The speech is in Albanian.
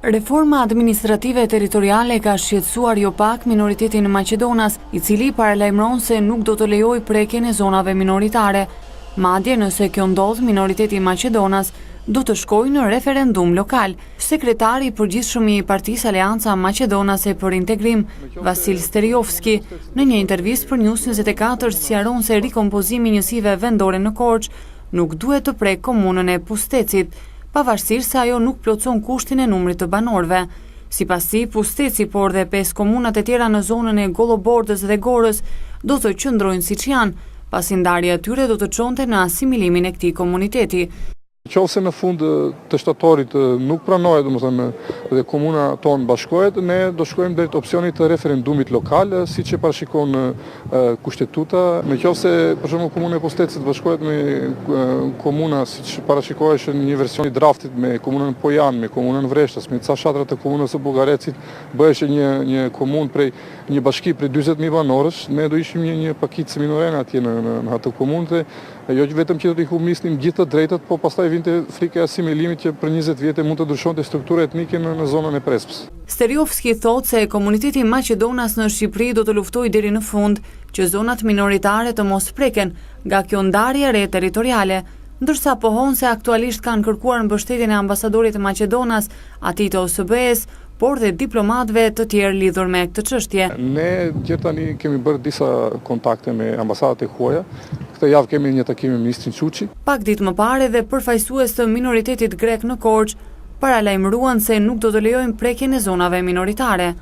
Reforma administrative territoriale ka shqetësuar jo pak minoritetin Maqedonas, i cili paralajmëron se nuk do të lejojë prekjen e zonave minoritare. Madje nëse kjo ndodh, minoriteti Maqedonas do të shkojë në referendum lokal. Sekretari i përgjithshëm i Partisë Aleanca Maqedonase për Integrim, Vasil Steriovski, në një intervistë për News 24 sqaron se rikompozimi i njësive vendore në Korçë nuk duhet të prek komunën e Pustecit, pavarësisht se ajo nuk plotson kushtin e numrit të banorëve. Sipas tij, Pusteci, por dhe 5 komunat e tjera në zonën e Gollobordës dhe Gorës do të qëndrojnë siç janë, pasi ndarja e tyre do të çonte në asimilimin e këtij komuniteti. Qofse në fund të shtatorit nuk pranohet, domethënë, dhe komuna tonë bashkohet, ne do shkojmë drejt opsionit të referendumit lokal, siç e parashikon kushtetuta. Në qofse për shembull komuna e Pustecit bashkohet me komuna siç parashikohesh në një version i draftit me komunën Pojan, me komunën Vreshtas, me ca shatra të komunës së Bugarecit, bëhesh një komunë prej një bashki prej 40.000 banorësh, ne do ishim një pakicë minorene atje në atë komunë, jo vetëm që do t'i humbisnim gjithë të drejtat, po pastaj vinte frika e asimilimit që për 20 vite mund të ndryshonte struktura etnike në zonën e Prespës. Steriovski thotë se komuniteti Maqedonas në Shqipëri do të luftojë deri në fund që zonat minoritare të mos preken nga kjo ndarje re territoriale, ndërsa pohon se aktualisht kanë kërkuar mbështetjen e ambasadorit të Maqedonas, atij të OSBE-s, por dhe diplomatëve të tjerë lidhur me këtë çështje. Ne gjithë tani kemi bërë disa kontakte me ambasadat e huaja. Këtë javë kemi një takim me ministrin Çuçi. Pak ditë më parë edhe përfaqësues të minoritetit grek në Korçë paralajmëruan se nuk do të lejojnë prekjen e zonave minoritare.